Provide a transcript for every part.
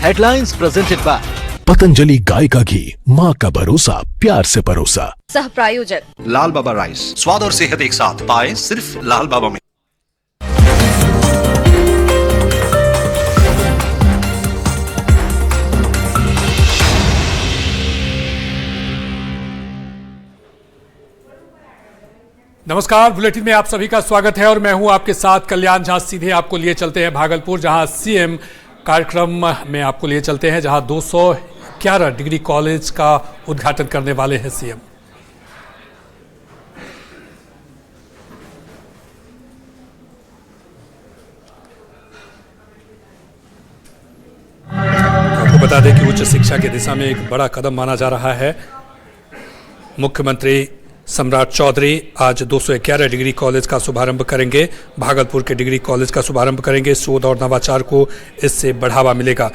Headlines presented by Patanjali गाय का घी, माँ का भरोसा, प्यार से परोसा। सह प्रायोजक लाल बाबा राइस, स्वाद और सेहत एक साथ पाए सिर्फ लाल बाबा में। नमस्कार, बुलेटिन में आप सभी का स्वागत है और मैं हूं आपके साथ कल्याण झा। सीधे आपको लिए चलते हैं भागलपुर, जहां सीएम कार्यक्रम में आपको लिए चलते हैं, जहां 211 डिग्री कॉलेज का उद्घाटन करने वाले हैं सीएम। आपको बता दें कि उच्च शिक्षा की दिशा में एक बड़ा कदम माना जा रहा है। मुख्यमंत्री सम्राट चौधरी आज 211 डिग्री कॉलेज का शुभारंभ करेंगे। भागलपुर के डिग्री कॉलेज का शुभारंभ करेंगे। शोध और नवाचार को इससे बढ़ावा मिलेगा।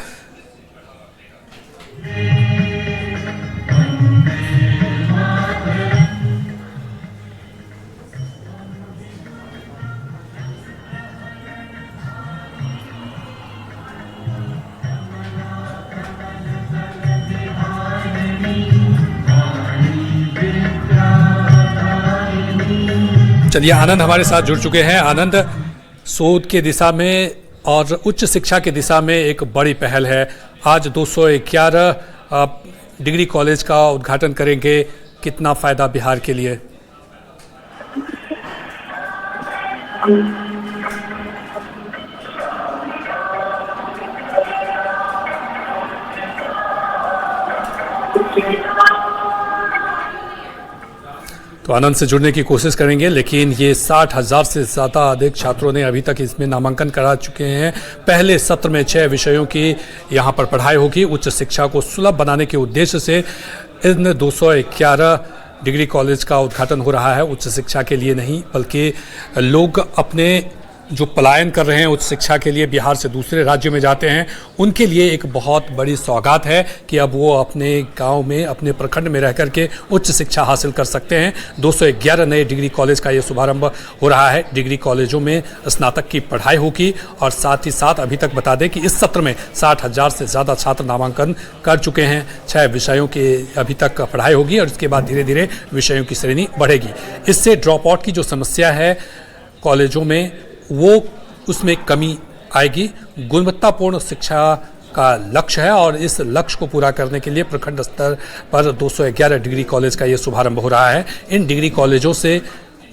चलिए, आनंद हमारे साथ जुड़ चुके हैं। आनंद, शोध की दिशा में और उच्च शिक्षा की दिशा में एक बड़ी पहल है। आज 211 डिग्री कॉलेज का उद्घाटन करेंगे। कितना फायदा बिहार के लिए? तो आनंद से जुड़ने की कोशिश करेंगे, लेकिन ये 60,000 से ज़्यादा अधिक छात्रों ने अभी तक इसमें नामांकन करा चुके हैं। पहले सत्र में 6 विषयों की यहाँ पर पढ़ाई होगी। उच्च शिक्षा को सुलभ बनाने के उद्देश्य से इन 211 डिग्री कॉलेज का उद्घाटन हो रहा है। उच्च शिक्षा के लिए नहीं, बल्कि लोग अपने जो पलायन कर रहे हैं उच्च शिक्षा के लिए, बिहार से दूसरे राज्यों में जाते हैं, उनके लिए एक बहुत बड़ी सौगात है कि अब वो अपने गांव में, अपने प्रखंड में रह कर के उच्च शिक्षा हासिल कर सकते हैं। 211 नए डिग्री कॉलेज का ये शुभारंभ हो रहा है। डिग्री कॉलेजों में स्नातक की पढ़ाई होगी और साथ ही साथ अभी तक बता दें कि इस सत्र में 60,000 से ज़्यादा छात्र नामांकन कर चुके हैं। 6 विषयों की अभी तक पढ़ाई होगी और इसके बाद धीरे धीरे विषयों की श्रेणी बढ़ेगी। इससे ड्रॉप आउट की जो समस्या है कॉलेजों में, वो उसमें कमी आएगी। गुणवत्तापूर्ण शिक्षा का लक्ष्य है और इस लक्ष्य को पूरा करने के लिए प्रखंड स्तर पर 211 डिग्री कॉलेज का ये शुभारंभ हो रहा है। इन डिग्री कॉलेजों से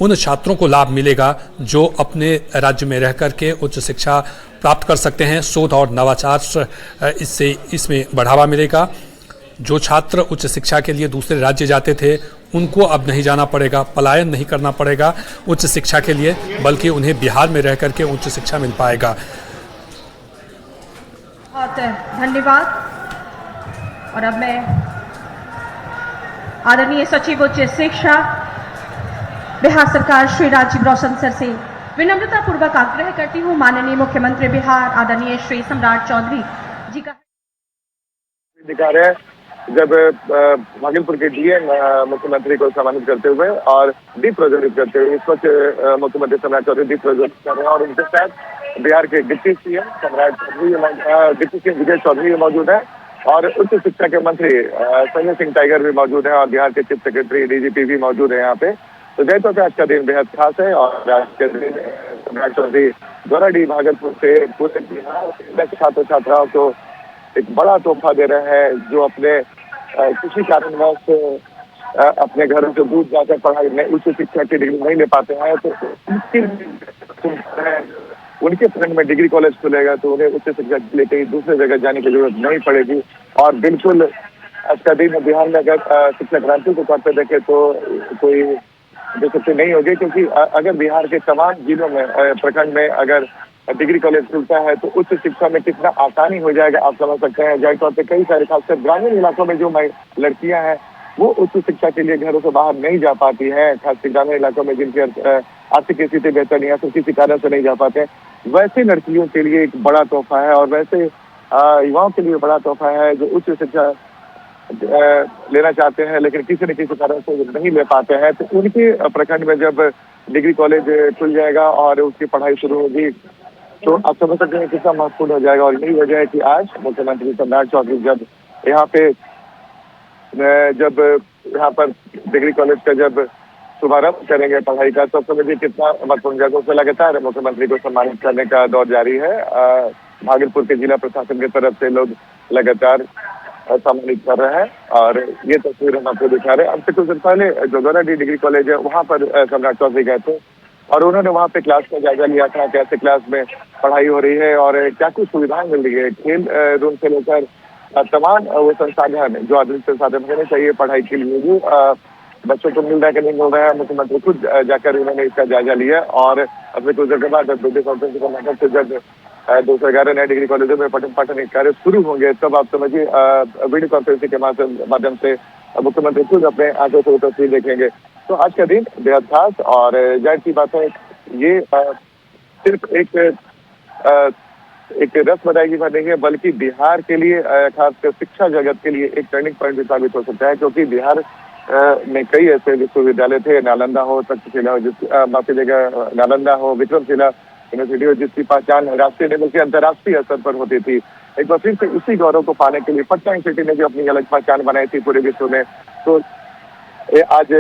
उन छात्रों को लाभ मिलेगा जो अपने राज्य में रह कर के उच्च शिक्षा प्राप्त कर सकते हैं। शोध और नवाचार इसमें बढ़ावा मिलेगा। जो छात्र उच्च शिक्षा के लिए दूसरे राज्य जाते थे, उनको अब नहीं जाना पड़ेगा, पलायन नहीं करना पड़ेगा उच्च शिक्षा के लिए, बल्कि उन्हें बिहार में रह करके उच्च शिक्षा मिल पाएगा। बहुत धन्यवाद। और अब मैं आदरणीय सचिव उच्च शिक्षा बिहार सरकार श्री राजीव रौशन सर से विनम्रता पूर्वक आग्रह करती हूँ, माननीय मुख्यमंत्री बिहार आदरणीय श्री सम्राट चौधरी जी का दिखा रहे हैं जब भागलपुर के डीएम मुख्यमंत्री को सम्मानित करते हुए और दीप प्रज्वलित करते हुए इस वक्त मुख्यमंत्री सम्राट चौधरी दीप प्रज्वलित कर रहे हैं और उनके साथ बिहार के डिप्टी सीएम सम्राट चौधरी, डिप्टी सीएम विजय चौधरी भी मौजूद है और उच्च शिक्षा के मंत्री संजय सिंह टाइगर भी मौजूद है और बिहार के चीफ सेक्रेटरी डीजीपी भी मौजूद है यहाँ पे। तो जयपुर पे आज का दिन बेहद खास है और आज के दिन सम्राट चौधरी द्वाराडीह भागलपुर से पूरे बिहार के छात्र छात्राओं को एक बड़ा तोहफा दे रहे हैं जो अपने किसी कारणवश अपने घरों से दूर जाकर पढ़ाई में उच्च शिक्षा की डिग्री नहीं ले पाते हैं। तो उनके फ्रेंड में डिग्री कॉलेज खुलेगा तो उन्हें उच्च शिक्षा के लिए कहीं दूसरे जगह जाने की जरूरत नहीं पड़ेगी। और बिल्कुल आज का दिन बिहार में अगर शिक्षा क्रांति के तौर पर देखें तो कोई दिक्कत नहीं होगी, क्योंकि अगर बिहार के तमाम जिलों में, प्रखंड में अगर डिग्री कॉलेज खुलता है तो उच्च शिक्षा में कितना आसानी हो जाएगा आप समझ सकते हैं। जाहिर तौर पर कई सारे खासकर ग्रामीण इलाकों में जो लड़कियां हैं वो उच्च शिक्षा के लिए घरों से बाहर नहीं जा पाती हैं, खासकर ग्रामीण इलाकों में जिनकी आर्थिक स्थिति बेहतर नहीं है, तो किसी कारण से नहीं जा पाते हैं, वैसे लड़कियों के लिए एक बड़ा तोहफा है और वैसे युवाओं के लिए बड़ा तोहफा है जो उच्च शिक्षा लेना चाहते हैं लेकिन किसी न किसी कारण से नहीं ले पाते हैं। तो उनके प्रखंड में जब डिग्री कॉलेज खुल जाएगा और उसकी पढ़ाई शुरू होगी तो आप समझ सकते हैं कितना महत्वपूर्ण हो जाएगा। और यही वजह है कि आज मुख्यमंत्री सम्राट चौधरी जब यहाँ पे जब यहाँ पर डिग्री कॉलेज का जब शुभारंभ करेंगे पढ़ाई का, तो समझिए कितना महत्वपूर्ण जगहों से लगातार मुख्यमंत्री को सम्मानित करने का दौर जारी है। भागलपुर के जिला प्रशासन की तरफ से लोग लगातार सम्मानित कर रहे हैं और ये तस्वीर हम आपको दिखा रहे हैं। अब से कुछ दिन पहले जो गौराडी डिग्री कॉलेज है वहाँ पर सम्राट चौधरी गए थे और उन्होंने वहाँ पे क्लास का जायजा लिया था, कैसे क्लास में पढ़ाई हो रही है और क्या कुछ सुविधाएं मिल रही है। खेल रूम से लेकर तमाम वो संसाधन जो आधुनिक संसाधन होने चाहिए पढ़ाई के लिए वो बच्चों को मिल रहा है कि नहीं मिल रहा है। मुख्यमंत्री खुद जाकर उन्होंने इसका जायजा लिया और अपने कुछ देर के बाद वीडियो कॉन्फ्रेंसिंग के माध्यम से जब 211 नए डिग्री कॉलेजों में पठन पाठन कार्य शुरू होंगे तब आप समझिए वीडियो कॉन्फ्रेंसिंग के माध्यम से मुख्यमंत्री खुद अपने आंखों से तस्वीर देखेंगे। तो आज का दिन बेहद खास और जाहिर सी बात है ये सिर्फ एक रस्म अदायगी पर नहीं है बल्कि बिहार के लिए खासकर शिक्षा जगत के लिए एक टर्निंग पॉइंट भी साबित हो सकता है, क्योंकि बिहार में कई ऐसे विश्वविद्यालय थे, नालंदा हो, तक्षशिला हो, माफी देगा नालंदा हो, विक्रमशिला यूनिवर्सिटी हो, जिसकी पहचान राष्ट्रीय लेवल के अंतर्राष्ट्रीय स्तर पर होती थी। एक बार फिर से उसी गौरव को पाने के लिए पटना यूनिवर्सिटी ने जो अपनी अलग पहचान बनाई थी पूरे विश्व में, तो आज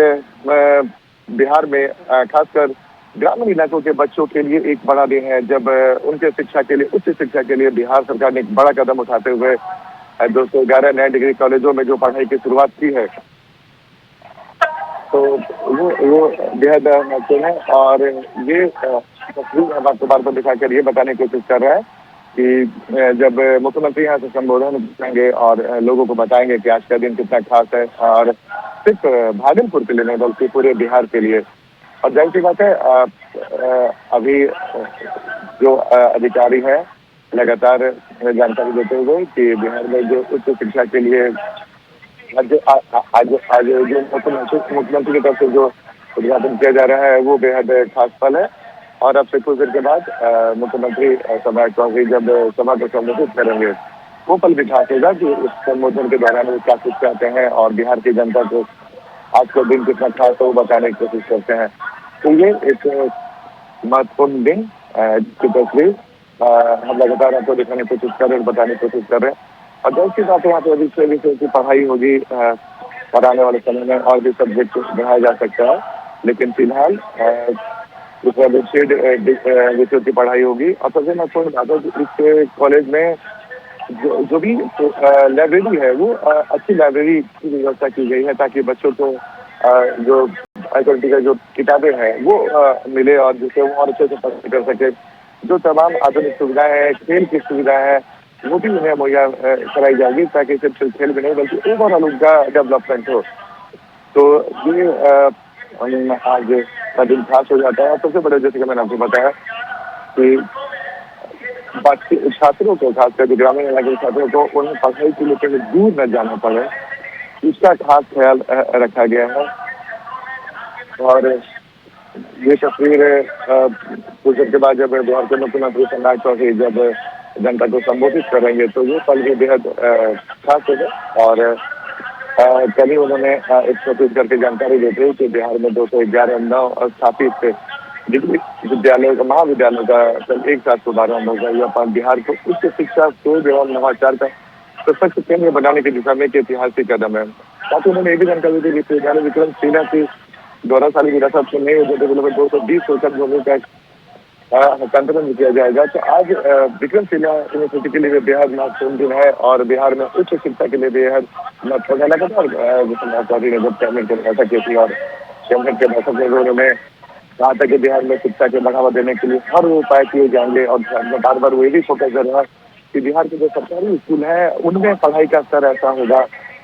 बिहार में खासकर ग्रामीण इलाकों के बच्चों के लिए एक बड़ा दिन है जब उनके शिक्षा के लिए, उच्च शिक्षा के लिए बिहार सरकार ने एक बड़ा कदम उठाते हुए 211 नए डिग्री कॉलेजों में जो पढ़ाई की शुरुआत की है, तो वो बेहद महत्वपूर्ण है। और ये तस्वीर हम आपको बार बार दिखाकर ये बताने की कोशिश कर रहा है कि जब मुख्यमंत्री यहाँ से संबोधन करेंगे और लोगों को बताएंगे कि आज का दिन कितना खास है और सिर्फ भागलपुर के लिए नहीं बल्कि पूरे बिहार के लिए। और जाहिर सी बात है अभी जो अधिकारी है लगातार जानकारी देते हुए कि बिहार में जो उच्च शिक्षा के लिए आज जो मुख्यमंत्री की तरफ से जो उद्घाटन किया जा रहा है वो बेहद खास पल है। और अब से कुछ देर के बाद मुख्यमंत्री सम्राट चौधरी जब सभा को संबोधित करेंगे वो पल भी खास होगा कि उस संबोधन के दौरान वो क्या कुछ कहते हैं और बिहार की जनता को आज का दिन कितना खास है वो बताने की कोशिश करते हैं। तो ये एक महत्वपूर्ण दिन की तस्वीर हम लगातार आपको दिखाने की कोशिश कर रहे हैं, बताने की कोशिश कर रहे हैं। और जब की बात यहाँ पे विषय की पढ़ाई होगी और आने वाले समय में और भी सब्जेक्ट बढ़ाया जा सकता है, लेकिन फिलहाल विषयों की पढ़ाई होगी। और सबसे महत्वपूर्ण बात है इस कॉलेज में जो भी लाइब्रेरी है वो अच्छी लाइब्रेरी की व्यवस्था की गई है ताकि बच्चों को जो हाई क्वालिटी का जो किताबें हैं वो मिले और जिससे वो और अच्छे से पढ़ाई कर सके। जो तमाम आधुनिक सुविधाएं हैं, खेल की सुविधाएं हैं वो भी उन्हें मुहैया कराई जाएगी ताकि सिर्फ खेल भी नहीं बल्कि ओवरऑल उनका डेवलपमेंट हो। तो ये आज का दिन खास हो जाता है। सबसे बड़े जैसे कि मैंने आपको बताया कि छात्रों को, खासकर ग्रामीण इलाके के छात्रों को उन्हें पढ़ाई के लिए कहीं दूर न जाना पड़े, इसका खास ख्याल रखा गया है। और ये तस्वीर कुछ देर के बाद जब बिहार के मुख्यमंत्री सम्राट चौधरी जब जनता को संबोधित करेंगे तो ये पल भी बेहद खास होगा। और कल ही उन्होंने एक ट्वीट करके जानकारी देते हुए कि बिहार में 211 नव स्थापित डिग्री विद्यालयों का, महाविद्यालयों का कल एक साथ शुभारंभ होगा। यह बिहार को उच्च शिक्षा, शोध एवं नवाचार का सशक्त केंद्र बनाने की दिशा में एक ऐतिहासिक कदम है। साथ ही उन्होंने ये भी जानकारी दी विश्वविद्यालय विक्रमशिला की गौरवशाली विरासत को नई उद्योग में 220 एकड़ भूमि का हस्तांतरण किया जाएगा। तो आज विक्रमशिला यूनिवर्सिटी के लिए बेहद महत्वपूर्ण दिन है और बिहार में उच्च शिक्षा के लिए बेहद महत्वपूर्ण है। लगातार चौधरी ने जब कैबिनेट की बैठक की थी और कैबिनेट के बैठक में उन्होंने कहा था कि बिहार में शिक्षा को बढ़ावा देने के लिए हर उपाय किए जाएंगे। और बार बार वो भी फोकस कर रहा है कि बिहार के जो सरकारी स्कूल है उनमें पढ़ाई का स्तर ऐसा होगा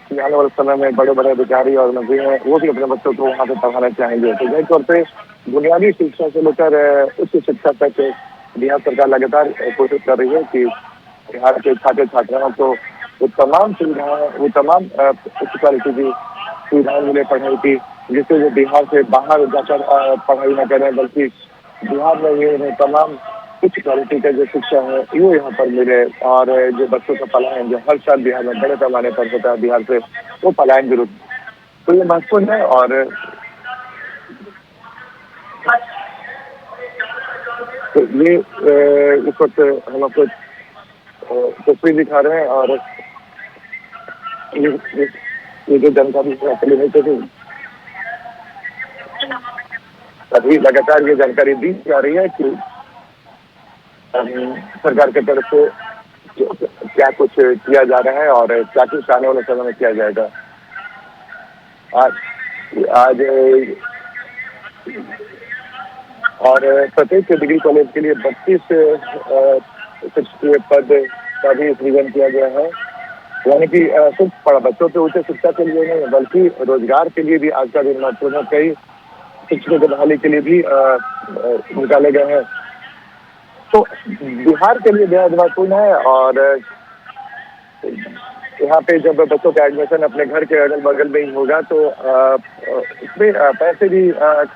कि आने वाले समय में बड़े बड़े अधिकारी और मंत्री हैं वो भी अपने बच्चों को वहाँ पे पढ़ाना चाहेंगे। तो जाहिर तौर पर बुनियादी शिक्षा से लेकर उच्च शिक्षा तक बिहार सरकार लगातार कोशिश कर रही है कि बिहार के छात्र छात्राओं को वो तमाम सुविधाएं, वो तमाम उच्च क्वालिटी की सुविधाएं मिले पढ़ाई की, जिससे वो बिहार से बाहर जाकर पढ़ाई न करें बल्कि बिहार में ये तमाम उच्च क्वालिटी का जो शिक्षा है वो यहाँ पर मिले। और जो बच्चों का पलायन जो हर साल बिहार में बड़े पैमाने पर होता है बिहार से, वो पलायन विरुद्ध, तो ये महत्वपूर्ण है। और तो ये इस वक्त हम आपको तस्वीर दिखा रहे हैं और ये जो जानकारी नहीं थी अभी लगातार ये जानकारी दी जा रही है कि सरकार की तरफ से क्या कुछ किया जा रहा है और क्या कुछ आने वाले समय में किया जाएगा। आज और प्रत्येक डिग्री कॉलेज के लिए 32 शिक्षकीय पद का भी सृजन किया गया है, यानी कि सिर्फ बच्चों के उच्च शिक्षा के लिए नहीं बल्कि रोजगार के लिए भी आज का दिन महत्वपूर्ण है। कई शिक्षकों की बहाली के लिए भी निकाले गए हैं। तो बिहार के लिए बेहद महत्वपूर्ण है और यहाँ पे जब बच्चों का एडमिशन अपने घर के अगल बगल में ही होगा तो इसमें पैसे भी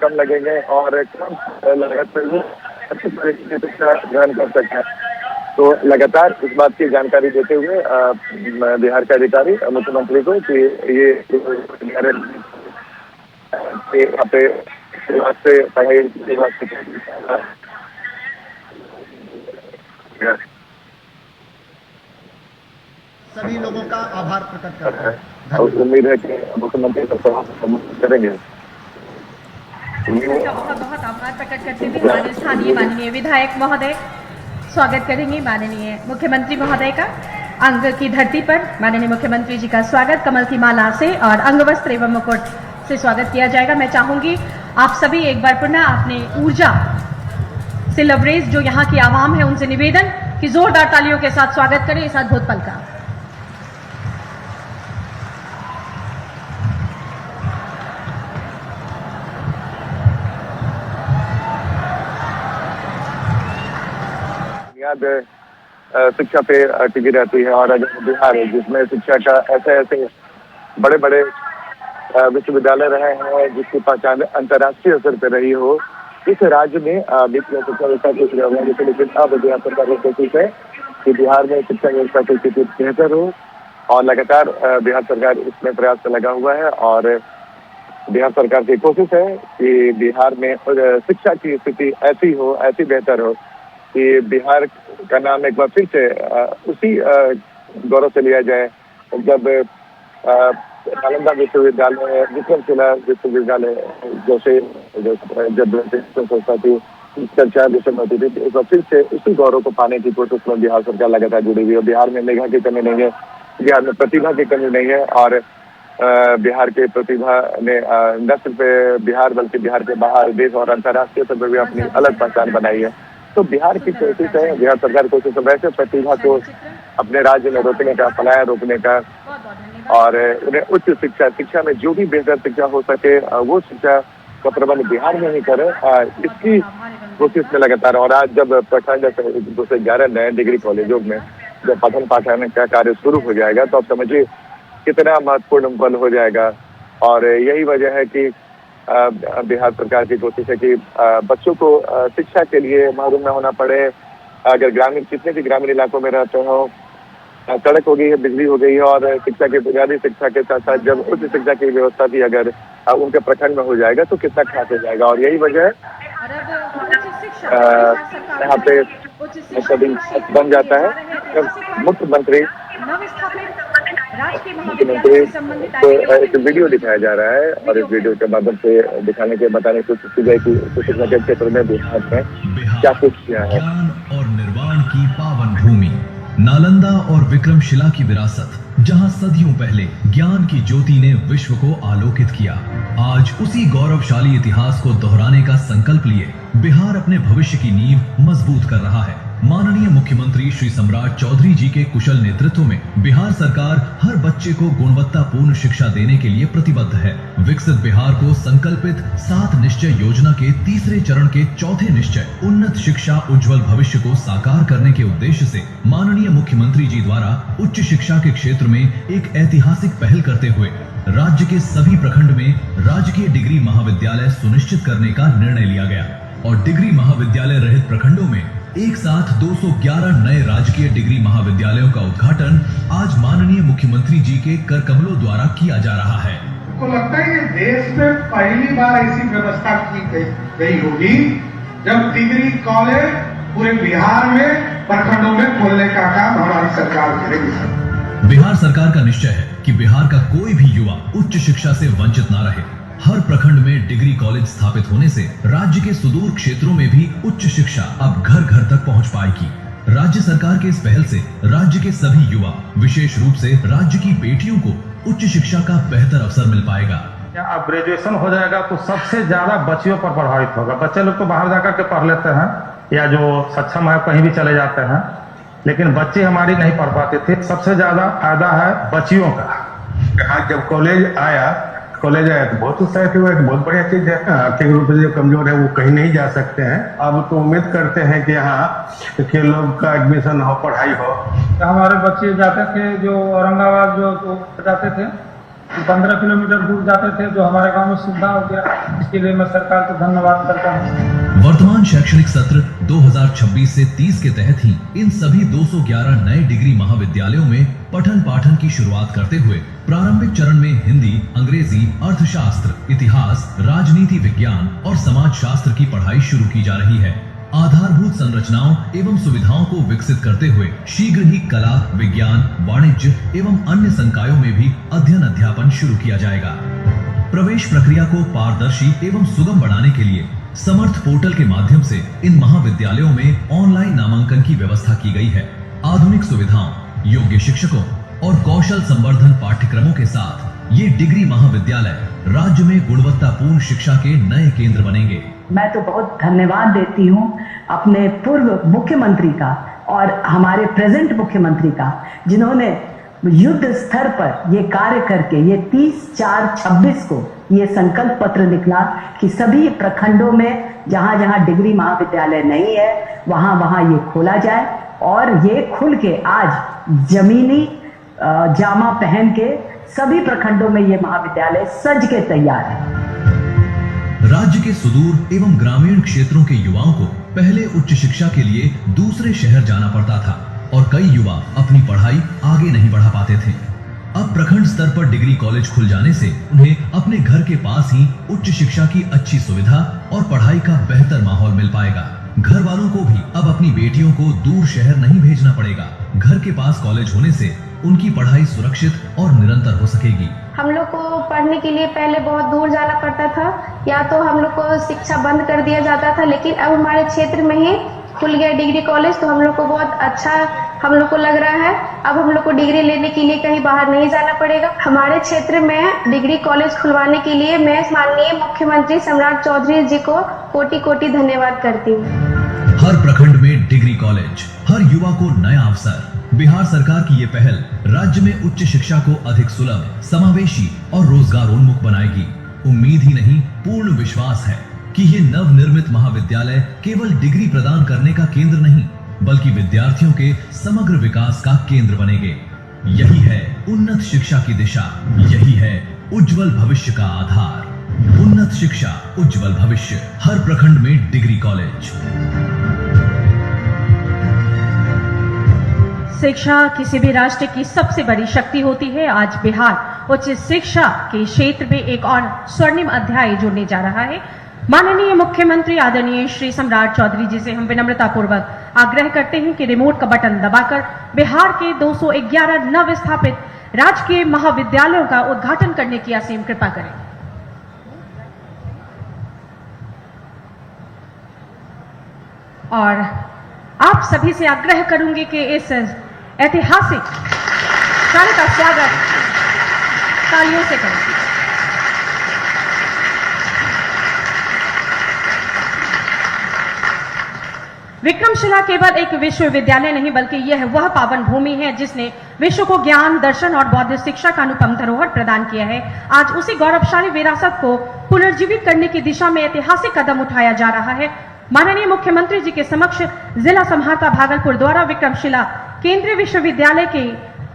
कम लगेंगे और कम लागत में अच्छी तरीके से शिक्षा ग्रहण कर सकते हैं। तो लगातार इस बात की जानकारी देते हुए बिहार के अधिकारी मुख्यमंत्री को कि ये यहाँ पे से पढ़ाई सभी लोगों का आभार प्रकट करता है। और उम्मीद है कि मुख्यमंत्री करेंगे। बहुत बहुत आभार प्रकट करते हुए हमारे स्थानीय माननीय विधायक महोदय स्वागत करेंगे माननीय मुख्यमंत्री महोदय का। अंग की धरती पर माननीय मुख्यमंत्री जी का स्वागत कमल की माला से और अंग वस्त्र एवं मुकुट से स्वागत किया जाएगा। मैं चाहूंगी आप सभी एक बार पुनः अपने ऊर्जा से लबरेज जो यहाँ की आवाम है उनसे निवेदन कि जोरदार तालियों के साथ स्वागत करें इस अद्भुत पल का। शिक्षा पे टिकी रहती है और अगर बिहार है जिसमें शिक्षा का ऐसे बड़े बड़े विश्वविद्यालय रहे हैं जिसकी पहचान अंतर्राष्ट्रीय स्तर पर रही हो, इस राज्य में शिक्षा व्यवस्था कुछ रहा है। लेकिन अब बिहार सरकार की कोशिश है कि बिहार में शिक्षा व्यवस्था की स्थिति बेहतर हो और लगातार बिहार सरकार इसमें प्रयास में लगा हुआ है और बिहार सरकार की कोशिश है कि बिहार में शिक्षा की स्थिति ऐसी हो, ऐसी बेहतर हो कि बिहार का नाम एक बार फिर से उसी गौरव से लिया जाए जब नालंदा विश्वविद्यालय, विक्रमशिला विश्वविद्यालय जैसे जब संस्था थी चर्चा विषय होती थी, एक बार फिर से उसी गौरव को पाने की कोशिश में बिहार सरकार लगातार जुड़ी हुई है। बिहार में मेधा की कमी नहीं है, बिहार में प्रतिभा की कमी नहीं है और बिहार के प्रतिभा ने न सिर्फ बिहार बल्कि बिहार के बाहर देश और अंतर्राष्ट्रीय स्तर पर भी अपनी अलग पहचान बनाई है। तो बिहार की कोशिश है, बिहार सरकार की कोशिश है वैसे प्रतिभा को अपने राज्य में रोकने का, पलायन रोकने का और उन्हें उच्च शिक्षा में जो भी बेहतर शिक्षा हो सके वो शिक्षा का प्रबंध बिहार में ही करे, इसकी कोशिश में लगातार। और आज जब प्रखंड 211 नए डिग्री कॉलेजों में जब पठन पाठन का कार्य शुरू हो जाएगा तो आप समझिए कितना महत्वपूर्ण पल हो जाएगा। और यही वजह है कि बिहार सरकार की कोशिश है कि बच्चों को शिक्षा के लिए महरूम न होना पड़े। अगर ग्रामीण कितने भी ग्रामीण इलाकों में रहते हो, सड़क हो गई है, बिजली हो गई है और शिक्षा की बुनियादी शिक्षा के साथ साथ जब उच्च शिक्षा की व्यवस्था भी अगर उनके प्रखंड में हो जाएगा तो कितना खास हो जाएगा। और यही वजह है यहाँ पे कभी बन जाता है जब मुख्यमंत्री तो एक वीडियो दिखाया जा रहा है और इस वीडियो के माध्यम से दिखाने के बताने की कोशिश की जाए कि शिक्षा के क्षेत्र में बिहार में क्या कुछ किया है। ज्ञान और निर्वाण की पावन भूमि, नालंदा और विक्रमशिला की विरासत, जहां सदियों पहले ज्ञान की ज्योति ने विश्व को आलोकित किया। आज उसी गौरवशाली इतिहास को दोहराने का संकल्प लिए बिहार अपने भविष्य की नींव मजबूत कर रहा है। माननीय मुख्यमंत्री श्री सम्राट चौधरी जी के कुशल नेतृत्व में बिहार सरकार हर बच्चे को गुणवत्तापूर्ण शिक्षा देने के लिए प्रतिबद्ध है। विकसित बिहार को संकल्पित 7 निश्चय योजना के तीसरे चरण के चौथे निश्चय उन्नत शिक्षा उज्जवल भविष्य को साकार करने के उद्देश्य से माननीय मुख्यमंत्री जी द्वारा उच्च शिक्षा के क्षेत्र में एक ऐतिहासिक पहल करते हुए राज्य के सभी प्रखंड में राजकीय डिग्री महाविद्यालय सुनिश्चित करने का निर्णय लिया गया और डिग्री महाविद्यालय रहित प्रखंडों में एक साथ 211 नए राजकीय डिग्री महाविद्यालयों का उद्घाटन आज माननीय मुख्यमंत्री जी के कर कमलों द्वारा किया जा रहा है। तो लगता है कि देश में पहली बार ऐसी व्यवस्था की गई होगी जब डिग्री कॉलेज पूरे बिहार में प्रखंडों में खोलने का काम हमारी सरकार करेगी। बिहार सरकार का निश्चय है कि बिहार का कोई भी युवा उच्च शिक्षा से वंचित ना रहे। हर प्रखंड में डिग्री कॉलेज स्थापित होने से राज्य के सुदूर क्षेत्रों में भी उच्च शिक्षा अब घर घर तक पहुंच पाएगी। राज्य सरकार के इस पहल से राज्य के सभी युवा, विशेष रूप से राज्य की बेटियों को उच्च शिक्षा का बेहतर अवसर मिल पाएगा। अब ग्रेजुएशन हो जाएगा तो सबसे ज्यादा बच्चियों पर प्रभावित होगा। बच्चे लोग तो बाहर जाकर के पढ़ लेते हैं या जो सक्षम है कहीं भी चले जाते हैं, लेकिन बच्चे हमारी नहीं पढ़ पाते थे। सबसे ज्यादा फायदा है बच्चियों का। यहाँ जब कॉलेज आया तो बहुत उत्साहित हुआ। बहुत बढ़िया चीज है। आर्थिक रूप से जो कमजोर है वो कहीं नहीं जा सकते हैं। अब तो उम्मीद करते हैं कि यहाँ के लोग का एडमिशन हो, पढ़ाई हो। हमारे बच्चे जाते थे जो औरंगाबाद जो जाते थे 15 किलोमीटर दूर जाते थे, जो हमारे गांव में सुविधा हो गया। इसके लिए मैं सरकार को धन्यवाद करता हूँ। वर्तमान शैक्षणिक सत्र 2026 से 30 के तहत ही इन सभी 211 नए डिग्री महाविद्यालयों में पठन पाठन की शुरुआत करते हुए प्रारंभिक चरण में हिंदी, अंग्रेजी, अर्थशास्त्र, इतिहास, राजनीति विज्ञान और समाज शास्त्र की पढ़ाई शुरू की जा रही है। आधारभूत संरचनाओं एवं सुविधाओं को विकसित करते हुए शीघ्र ही कला, विज्ञान, वाणिज्य एवं अन्य संकायों में भी अध्ययन अध्यापन शुरू किया जाएगा। प्रवेश प्रक्रिया को पारदर्शी एवं सुगम बनाने के लिए समर्थ पोर्टल के माध्यम से इन महाविद्यालयों में ऑनलाइन नामांकन की व्यवस्था की गई है। आधुनिक सुविधाओं, योग्य शिक्षकों और कौशल संवर्धन पाठ्यक्रमों के साथ ये डिग्री महाविद्यालय राज्य में गुणवत्तापूर्ण शिक्षा के नए केंद्र बनेंगे। मैं तो बहुत धन्यवाद देती हूँ अपने पूर्व मुख्यमंत्री का और हमारे प्रेजेंट मुख्यमंत्री का, जिन्होंने युद्ध स्तर पर ये कार्य करके ये 30/4/26 को ये संकल्प पत्र निकला कि सभी प्रखंडों में जहाँ जहाँ डिग्री महाविद्यालय नहीं है वहाँ ये खोला जाए। और ये खुल के आज जमीनी जामा पहन के सभी प्रखंडों में ये महाविद्यालय सज के तैयार है। राज्य के सुदूर एवं ग्रामीण क्षेत्रों के युवाओं को पहले उच्च शिक्षा के लिए दूसरे शहर जाना पड़ता था और कई युवा अपनी पढ़ाई आगे नहीं बढ़ा पाते थे। अब प्रखंड स्तर पर डिग्री कॉलेज खुल जाने से उन्हें अपने घर के पास ही उच्च शिक्षा की अच्छी सुविधा और पढ़ाई का बेहतर माहौल मिल पाएगा। घर वालों को भी अब अपनी बेटियों को दूर शहर नहीं भेजना पड़ेगा। घर के पास कॉलेज होने से उनकी पढ़ाई सुरक्षित और निरंतर हो सकेगी। हम लोग को पढ़ने के लिए पहले बहुत दूर जाना पड़ता था, या तो हम लोग को शिक्षा बंद कर दिया जाता था, लेकिन अब हमारे क्षेत्र में ही खुल गया डिग्री कॉलेज, तो हम लोग को बहुत अच्छा हम लोग को लग रहा है। अब हम लोग को डिग्री लेने के लिए कहीं बाहर नहीं जाना पड़ेगा। हमारे क्षेत्र में डिग्री कॉलेज खुलवाने के लिए मैं माननीय मुख्यमंत्री सम्राट चौधरी जी को कोटि कोटि धन्यवाद करती हूँ। हर प्रखंड में डिग्री कॉलेज, हर युवा को नया अवसर। बिहार सरकार की ये पहल राज्य में उच्च शिक्षा को अधिक सुलभ, समावेशी और रोजगारोन्मुख बनाएगी। उम्मीद ही नहीं, पूर्ण विश्वास है कि ये नवनिर्मित महाविद्यालय केवल डिग्री प्रदान करने का केंद्र नहीं, बल्कि विद्यार्थियों के समग्र विकास का केंद्र बनेंगे। यही है उन्नत शिक्षा की दिशा, यही है उज्जवल भविष्य का आधार। उन्नत शिक्षा, उज्जवल भविष्य, हर प्रखंड में डिग्री कॉलेज। शिक्षा किसी भी राष्ट्र की सबसे बड़ी शक्ति होती है। आज बिहार उच्च शिक्षा के क्षेत्र में एक और स्वर्णिम अध्याय जुड़ने जा रहा है। माननीय मुख्यमंत्री आदरणीय श्री सम्राट चौधरी जी से हम विनम्रता पूर्वक आग्रह करते हैं कि रिमोट का बटन दबाकर बिहार के 211 नव स्थापित राजकीय महाविद्यालयों का उद्घाटन करने की असीम कृपा करें। और आप सभी से आग्रह करूंगी कि इस ऐतिहासिक कार्य का स्वागत तालियों से करें। विक्रमशिला केवल एक विश्वविद्यालय नहीं, बल्कि यह वह पावन भूमि है जिसने विश्व को ज्ञान, दर्शन और बौद्ध शिक्षा का अनुपम धरोहर प्रदान किया है। आज उसी गौरवशाली विरासत को पुनर्जीवित करने की दिशा में ऐतिहासिक कदम उठाया जा रहा है। माननीय मुख्यमंत्री जी के समक्ष जिला समाहर्ता भागलपुर द्वारा विक्रमशिला केंद्रीय विश्वविद्यालय के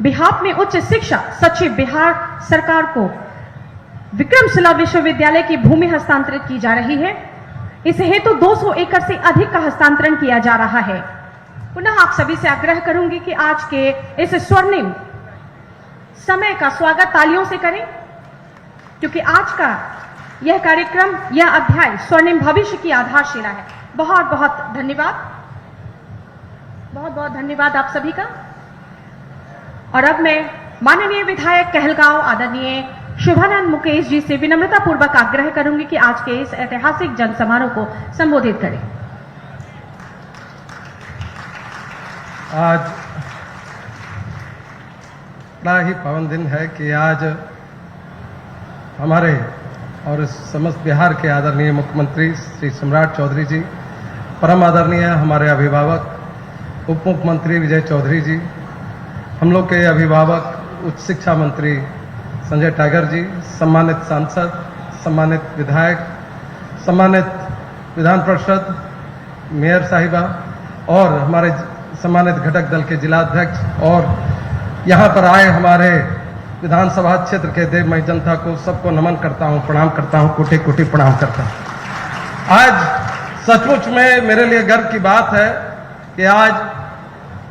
बिहाफ में उच्च शिक्षा सचिव बिहार सरकार को विक्रमशिला विश्वविद्यालय की भूमि हस्तांतरित की जा रही है। इस हेतु 200 एकड़ से अधिक का हस्तांतरण किया जा रहा है। पुनः आप सभी से आग्रह करूंगी कि आज के इस स्वर्णिम समय का स्वागत तालियों से करें, क्योंकि आज का यह कार्यक्रम, यह अध्याय स्वर्णिम भविष्य की आधारशिला है। बहुत बहुत धन्यवाद। बहुत बहुत धन्यवाद आप सभी का। और अब मैं माननीय विधायक कहलगांव आदरणीय शुभानंद मुकेश जी से विनम्रता पूर्वक आग्रह करूंगी कि आज के इस ऐतिहासिक जन समारोह को संबोधित करें। आज बड़ा ही पावन दिन है कि आज हमारे और समस्त बिहार के आदरणीय मुख्यमंत्री श्री सम्राट चौधरी जी, परम आदरणीय हमारे अभिभावक उप मुख्यमंत्री विजय चौधरी जी, हम लोग के अभिभावक उच्च शिक्षा मंत्री संजय टाइगर जी, सम्मानित सांसद, सम्मानित विधायक, सम्मानित विधान परिषद मेयर साहिबा और हमारे सम्मानित घटक दल के जिलाध्यक्ष और यहाँ पर आए हमारे विधानसभा क्षेत्र के देवमय जनता को सबको नमन करता हूँ, प्रणाम करता हूँ, कोटि कोटि प्रणाम करता हूँ। आज सचमुच में मेरे लिए गर्व की बात है कि आज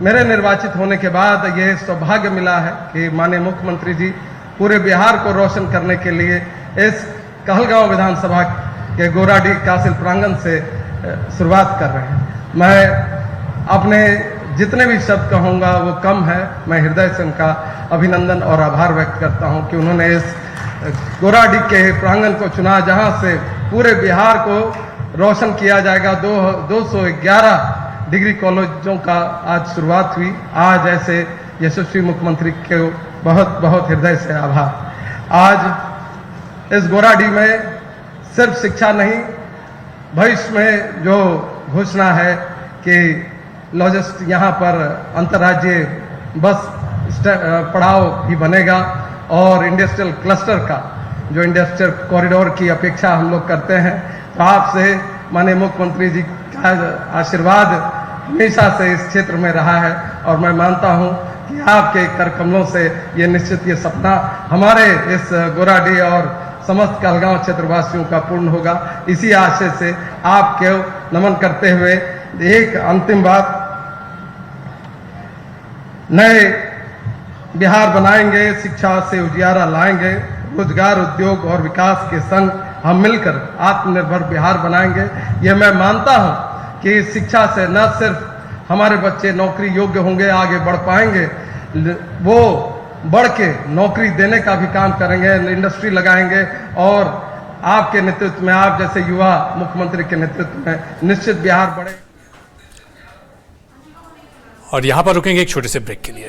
मेरे निर्वाचित होने के बाद ये सौभाग्य मिला है कि माननीय मुख्यमंत्री जी पूरे बिहार को रोशन करने के लिए इस कहलगांव विधानसभा के गोराडीह कासिल प्रांगण से शुरुआत कर रहे हैं। मैं अपने जितने भी शब्द कहूँगा वो कम है। मैं हृदय से उनका अभिनंदन और आभार व्यक्त करता हूँ कि उन्होंने इस गोराडीह के प्रांगण को चुना जहाँ से पूरे बिहार को रोशन किया जाएगा। 211 डिग्री कॉलेजों का आज शुरुआत हुई। आज ऐसे यशस्वी मुख्यमंत्री के बहुत बहुत हृदय से आभार। आज इस गोराडीह में सिर्फ शिक्षा नहीं, भविष्य में जो घोषणा है कि लॉजिस्ट यहाँ पर अंतर्राज्यीय बस पड़ाव भी बनेगा और इंडस्ट्रियल क्लस्टर का जो इंडस्ट्रियल कॉरिडोर की अपेक्षा हम लोग करते हैं, तो आपसे माननीय मुख्यमंत्री जी का आशीर्वाद हमेशा से इस क्षेत्र में रहा है और मैं मानता हूँ कि आपके कर कमलों से ये निश्चित ये सपना हमारे इस गोराडीह और समस्त कहलगांव क्षेत्रवासियों का पूर्ण होगा। इसी आशय से आपके नमन करते हुए एक अंतिम बात, नए बिहार बनाएंगे, शिक्षा से उजियारा लाएंगे, रोजगार, उद्योग और विकास के संग हम मिलकर आत्मनिर्भर बिहार बनाएंगे। यह मैं मानता हूं कि शिक्षा से न सिर्फ हमारे बच्चे नौकरी योग्य होंगे, आगे बढ़ पाएंगे, वो बढ़ के नौकरी देने का भी काम करेंगे, इंडस्ट्री लगाएंगे और आपके नेतृत्व में, आप जैसे युवा मुख्यमंत्री के नेतृत्व में निश्चित बिहार बढ़े। और यहां पर रुकेंगे एक छोटे से ब्रेक के लिए।